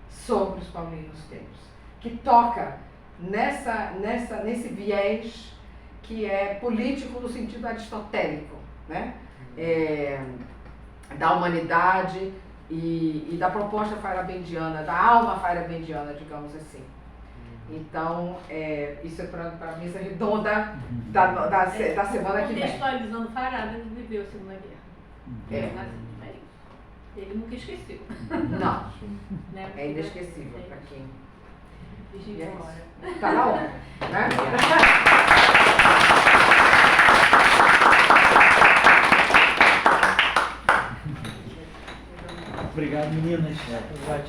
sobre os Paulinus Tapes, que toca nesse viés que é político no sentido aristotélico, né? Da humanidade e da proposta feyerabendiana, da alma feyerabendiana, digamos assim. Então, isso é para a mesa redonda da semana que vem. Contextualizando, Feyerabend viveu a Segunda Guerra. Mas é isso. Ele nunca esqueceu. Não, Né? é inesquecível para quem Deixa eu ir embora. está na hora, né? Obrigado, meninas.